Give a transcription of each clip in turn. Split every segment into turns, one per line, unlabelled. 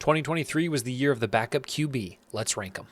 2023 was the year of the backup QB. Let's rank them.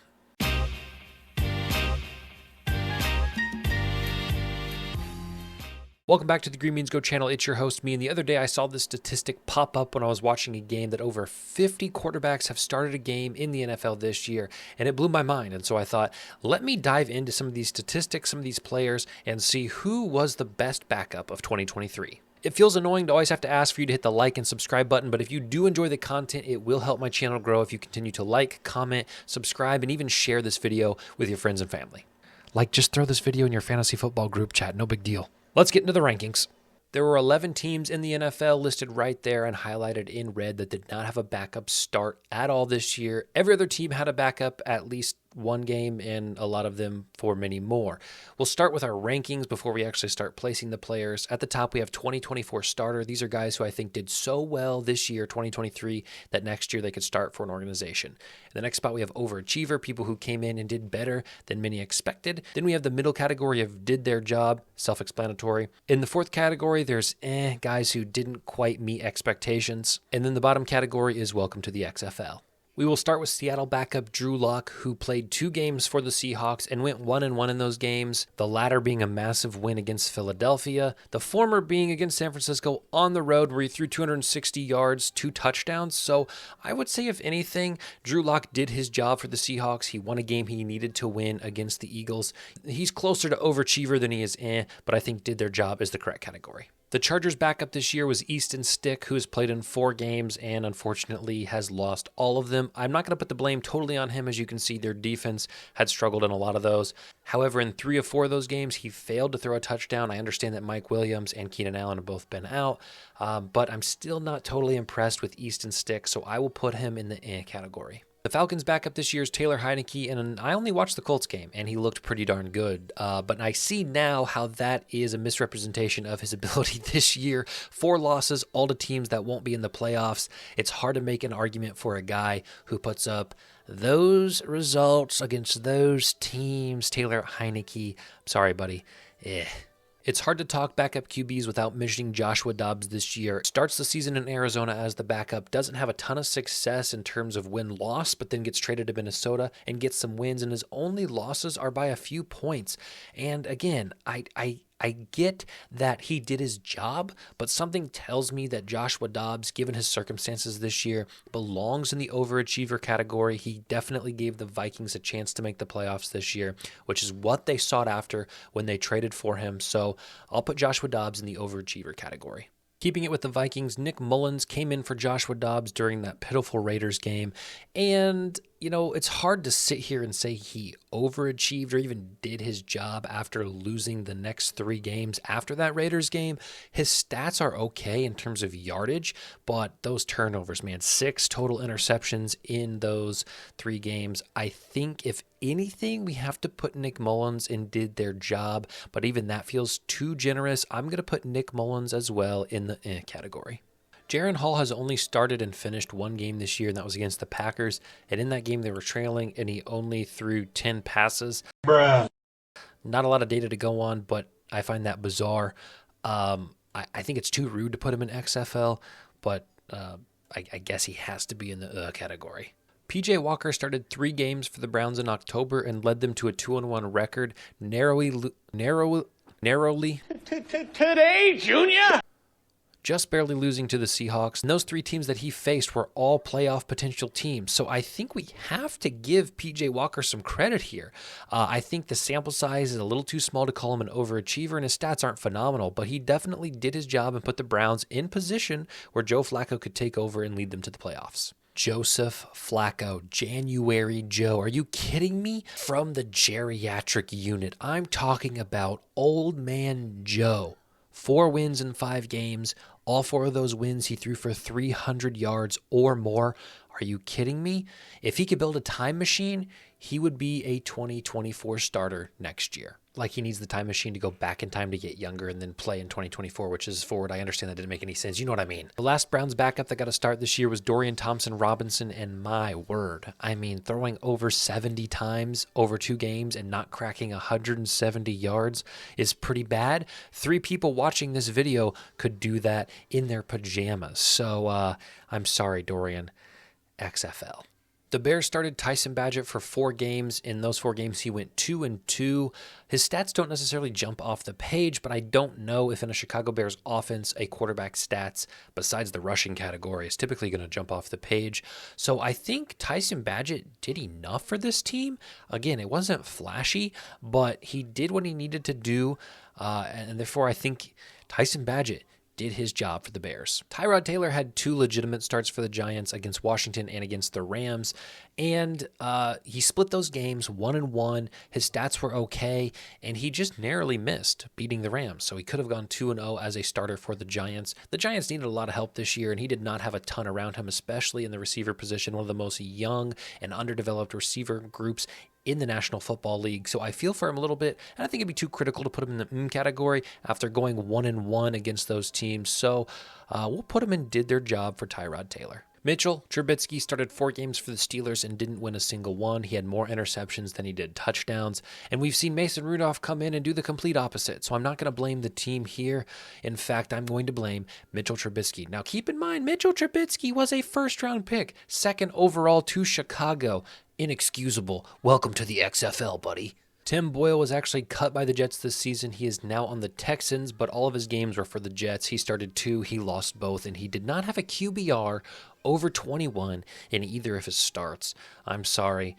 Welcome back to the Green Beans Go channel. It's your host, me. And the other day I saw this statistic pop up when I was watching a game that over 50 quarterbacks have started a game in the NFL this year. And it blew my mind. And so I thought, let me dive into some of these statistics, some of these players, and see who was the best backup of 2023. It feels annoying to always have to ask for you to hit the like and subscribe button, but if you do enjoy the content, it will help my channel grow if you continue to like, comment, subscribe, and even share this video with your friends and family. Like, just throw this video in your fantasy football group chat, no big deal. Let's get into the rankings. There were 11 teams in the NFL listed right there and highlighted in red that did not have a backup start at all this year. Every other team had a backup at least one game, and a lot of them for many more. We'll start with our rankings before we actually start placing the players. At the top, we have 2024 starter. These are guys who I think did so well this year, 2023, that next year they could start for an organization. In the next spot, we have overachiever, people who came in and did better than many expected. Then we have the middle category of did their job, self-explanatory. In the fourth category, there's guys who didn't quite meet expectations. And then the bottom category is welcome to the XFL. We will start with Seattle backup Drew Lock, who played 2 games for the Seahawks and went 1-1 in those games, the latter being a massive win against Philadelphia, the former being against San Francisco on the road where he threw 260 yards, 2 touchdowns. So I would say, if anything, Drew Lock did his job for the Seahawks. He won a game he needed to win against the Eagles. He's closer to overachiever than he is but I think did their job is the correct category. The Chargers backup this year was Easton Stick, who has played in 4 games and unfortunately has lost all of them. I'm not going to put the blame totally on him. As you can see, their defense had struggled in a lot of those. However, in 3 of 4 of those games, he failed to throw a touchdown. I understand that Mike Williams and Keenan Allen have both been out, but I'm still not totally impressed with Easton Stick, so I will put him in the category. The Falcons backup this year is Taylor Heinicke, and I only watched the Colts game, and he looked pretty darn good. But I see now how that is a misrepresentation of his ability this year. 4 losses, all to teams that won't be in the playoffs. It's hard to make an argument for a guy who puts up those results against those teams. Taylor Heinicke, sorry, buddy. It's hard to talk backup QBs without mentioning Joshua Dobbs this year. Starts the season in Arizona as the backup, doesn't have a ton of success in terms of win-loss, but then gets traded to Minnesota and gets some wins, and his only losses are by a few points. And again, I get that he did his job, but something tells me that Joshua Dobbs, given his circumstances this year, belongs in the overachiever category. He definitely gave the Vikings a chance to make the playoffs this year, which is what they sought after when they traded for him. So I'll put Joshua Dobbs in the overachiever category. Keeping it with the Vikings, Nick Mullen came in for Joshua Dobbs during that pitiful Raiders game. And, you know, it's hard to sit here and say he overachieved or even did his job after losing the next 3 games after that Raiders game. His stats are okay in terms of yardage, but those turnovers, man, 6 total interceptions in those 3 games. I think if anything, we have to put Nick Mullens in did their job, but even that feels too generous. I'm going to put Nick Mullens as well in the category. Jiren Hall has only started and finished 1 game this year, and that was against the Packers. And in that game, they were trailing, and he only threw 10 passes. Bruh. Not a lot of data to go on, but I find that bizarre. I think it's too rude to put him in XFL, but I guess he has to be in the category. P.J. Walker started 3 games for the Browns in October and led them to a 2-1 record, narrowly. Today, Junior! Just barely losing to the Seahawks. And those 3 teams that he faced were all playoff potential teams. So I think we have to give P.J. Walker some credit here. I think the sample size is a little too small to call him an overachiever, and his stats aren't phenomenal, but he definitely did his job and put the Browns in position where Joe Flacco could take over and lead them to the playoffs. Joseph Flacco, January Joe. Are you kidding me? From the geriatric unit. I'm talking about Old Man Joe. 4 wins in 5 games. All 4 of those wins he threw for 300 yards or more. Are you kidding me? If he could build a time machine, he would be a 2024 starter next year. Like, he needs the time machine to go back in time to get younger and then play in 2024, which is forward. I understand that didn't make any sense. You know what I mean. The last Browns backup that got a start this year was Dorian Robinson, and my word, I mean, throwing over 70 times over 2 games and not cracking 170 yards is pretty bad. 3 people watching this video could do that in their pajamas. So I'm sorry, Dorian. XFL. The Bears started Tyson Bagent for 4 games. In those 4 games, he went 2-2. His stats don't necessarily jump off the page, but I don't know if in a Chicago Bears offense, a quarterback's stats, besides the rushing category, is typically going to jump off the page. So I think Tyson Bagent did enough for this team. Again, it wasn't flashy, but he did what he needed to do, and therefore I think Tyson Bagent did his job for the Bears. Tyrod Taylor had 2 legitimate starts for the Giants against Washington and against the Rams, and he split those games 1-1. His stats were okay, and he just narrowly missed beating the Rams, so he could have gone 2-0 as a starter for the Giants. The Giants needed a lot of help this year, and he did not have a ton around him, especially in the receiver position, one of the most young and underdeveloped receiver groups in the National Football League. So I feel for him a little bit, and I think it'd be too critical to put him in the category after going 1-1 against those teams. So we'll put him in did their job for Tyrod Taylor. Mitchell Trubisky started 4 games for the Steelers and didn't win a single one. He had more interceptions than he did touchdowns. And we've seen Mason Rudolph come in and do the complete opposite. So I'm not going to blame the team here. In fact, I'm going to blame Mitchell Trubisky. Now keep in mind, Mitchell Trubisky was a first-round pick, 2nd overall to Chicago. Inexcusable. Welcome to the XFL, buddy. Tim Boyle was actually cut by the Jets this season. He is now on the Texans, but all of his games were for the Jets. He started 2, he lost both, and he did not have a QBR over 21 in either of his starts. I'm sorry,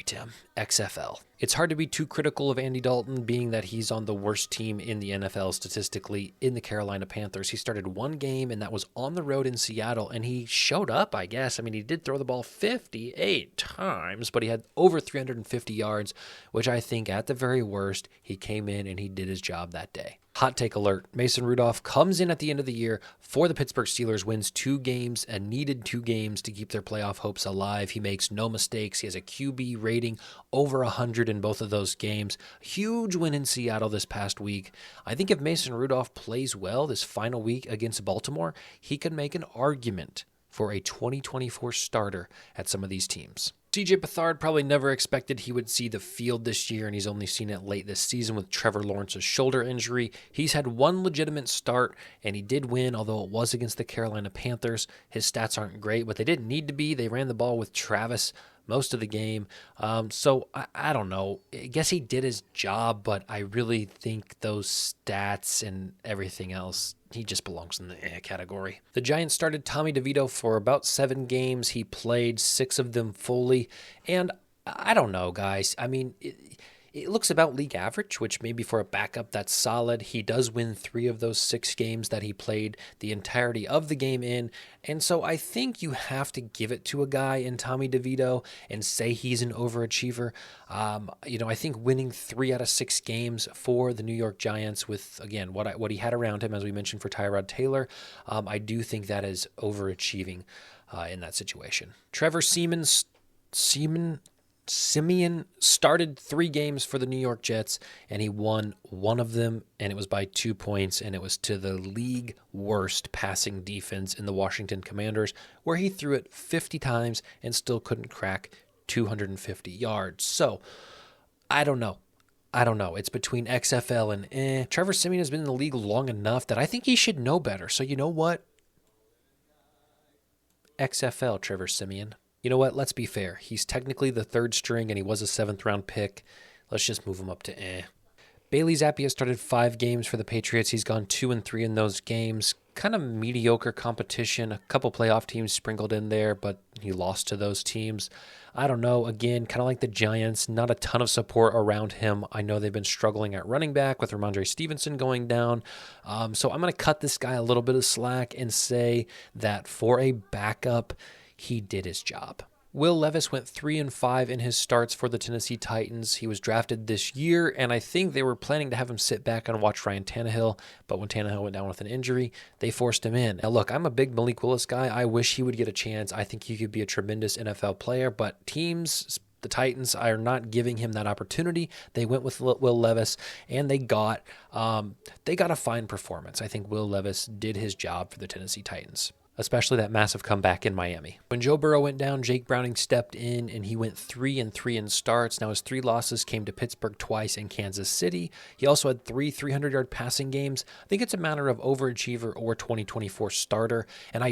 Tim. XFL. It's hard to be too critical of Andy Dalton, being that he's on the worst team in the NFL statistically in the Carolina Panthers. He started 1 game, and that was on the road in Seattle, and he showed up, I guess. I mean, he did throw the ball 58 times, but he had over 350 yards, which I think at the very worst, he came in and he did his job that day. Hot take alert. Mason Rudolph comes in at the end of the year for the Pittsburgh Steelers, wins 2 games, a needed 2 games to keep their playoff hopes alive. He makes no mistakes. He has a QB rating over 100 in both of those games. Huge win in Seattle this past week. I think if Mason Rudolph plays well this final week against Baltimore, he could make an argument for a 2024 starter at some of these teams. TJ Beathard probably never expected he would see the field this year, and he's only seen it late this season with Trevor Lawrence's shoulder injury. He's had 1 legitimate start, and he did win, although it was against the Carolina Panthers. His stats aren't great, but they didn't need to be. They ran the ball with Travis most of the game. So I don't know. I guess he did his job, but I really think those stats and everything else, he just belongs in the category. The Giants started Tommy DeVito for about 7 games. He played 6 of them fully. And I don't know, guys. I mean, it looks about league average, which maybe for a backup, that's solid. He does win 3 of those 6 games that he played the entirety of the game in. And so I think you have to give it to a guy in Tommy DeVito and say he's an overachiever. I think winning 3 out of 6 games for the New York Giants with, again, what he had around him, as we mentioned for Tyrod Taylor, I do think that is overachieving in that situation. Trevor Seaman started 3 games for the New York Jets, and he won 1 of them, and it was by 2 points, and it was to the league worst passing defense in the Washington Commanders, where he threw it 50 times and still couldn't crack 250 yards. So, I don't know. It's between XFL and Trevor Seaman has been in the league long enough that I think he should know better. So, you know what? XFL, Trevor Seaman. You know what? Let's be fair. He's technically the 3rd string, and he was a 7th-round pick. Let's just move him up to Bailey Zappia started 5 games for the Patriots. He's gone 2-3 in those games. Kind of mediocre competition. A couple playoff teams sprinkled in there, but he lost to those teams. I don't know. Again, kind of like the Giants, not a ton of support around him. I know they've been struggling at running back with Ramondre Stevenson going down. So I'm going to cut this guy a little bit of slack and say that for a backup, he did his job. Will Levis went 3-5 in his starts for the Tennessee Titans. He was drafted this year, and I think they were planning to have him sit back and watch Ryan Tannehill, but when Tannehill went down with an injury, they forced him in. Now look, I'm a big Malik Willis guy. I wish he would get a chance. I think he could be a tremendous NFL player, but teams, the Titans, are not giving him that opportunity. They went with Will Levis, and they got a fine performance. I think Will Levis did his job for the Tennessee Titans. especially that massive comeback in Miami. When Joe Burrow went down, Jake Browning stepped in and he went 3-3 in starts. Now his 3 losses came to Pittsburgh twice and Kansas City. He also had 3 300-yard passing games. I think it's a matter of overachiever or 2024 starter, and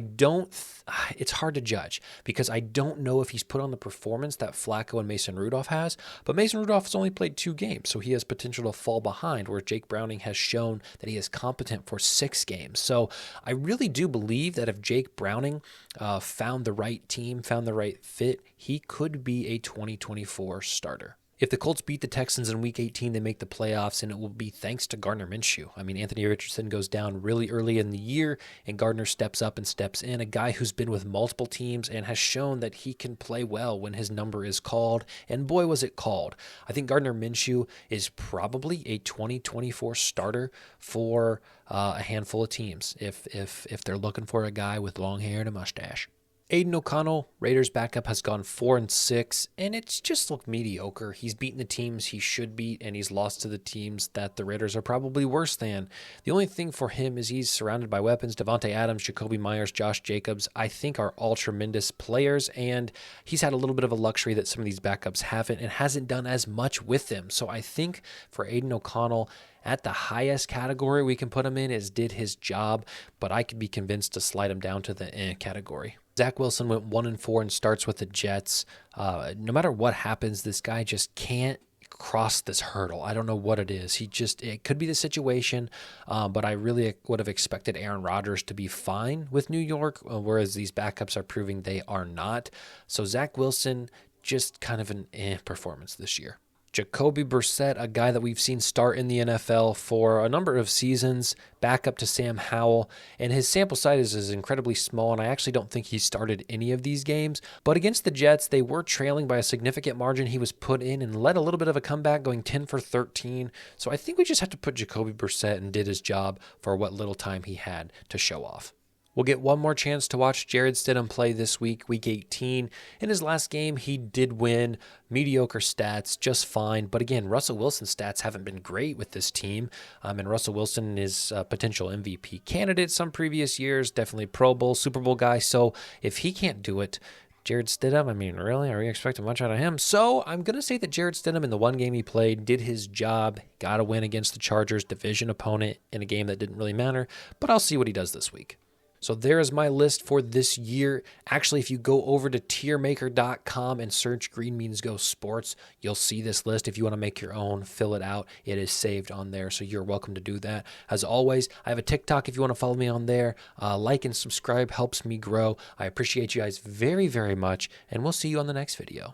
it's hard to judge because I don't know if he's put on the performance that Flacco and Mason Rudolph has, but Mason Rudolph has only played 2 games, so he has potential to fall behind, where Jake Browning has shown that he is competent for 6 games. So I really do believe that if Jake Browning found the right team, found the right fit, he could be a 2024 starter. If the Colts beat the Texans in Week 18, they make the playoffs, and it will be thanks to Gardner Minshew. I mean, Anthony Richardson goes down really early in the year, and Gardner steps up and steps in, a guy who's been with multiple teams and has shown that he can play well when his number is called, and boy, was it called. I think Gardner Minshew is probably a 2024 starter for a handful of teams if they're looking for a guy with long hair and a mustache. Aiden OConnell, Raiders backup, has gone 4-6, and it's just looked mediocre. He's beaten the teams he should beat, and he's lost to the teams that the Raiders are probably worse than. The only thing for him is he's surrounded by weapons. Devontae Adams, Jacoby Myers, Josh Jacobs, I think are all tremendous players, and he's had a little bit of a luxury that some of these backups haven't and hasn't done as much with them. So I think for Aiden OConnell, at the highest category we can put him in is did his job, but I could be convinced to slide him down to the category. Zack Wilson went 1-4 and starts with the Jets. No matter what happens, this guy just can't cross this hurdle. I don't know what it is. It could be the situation, but I really would have expected Aaron Rodgers to be fine with New York, whereas these backups are proving they are not. So Zack Wilson, just kind of an performance this year. Jacoby Brissett, a guy that we've seen start in the NFL for a number of seasons, back up to Sam Howell, and his sample size is incredibly small, and I actually don't think he started any of these games. But against the Jets, they were trailing by a significant margin. He was put in and led a little bit of a comeback, going 10 for 13. So I think we just have to put Jacoby Brissett and did his job for what little time he had to show off. We'll get one more chance to watch Jarrett Stidham play this week, Week 18. In his last game, he did win. Mediocre stats, just fine. But again, Russell Wilson's stats haven't been great with this team. And Russell Wilson is a potential MVP candidate some previous years, definitely Pro Bowl, Super Bowl guy. So if he can't do it, Jarrett Stidham, I mean, really? Are we expecting much out of him? So I'm going to say that Jarrett Stidham, in the one game he played, did his job, got a win against the Chargers, division opponent, in a game that didn't really matter. But I'll see what he does this week. So there is my list for this year. Actually, if you go over to tiermaker.com and search Green Means Go Sports, you'll see this list. If you want to make your own, fill it out. It is saved on there, so you're welcome to do that. As always, I have a TikTok if you want to follow me on there. Like and subscribe helps me grow. I appreciate you guys very, very much, and we'll see you on the next video.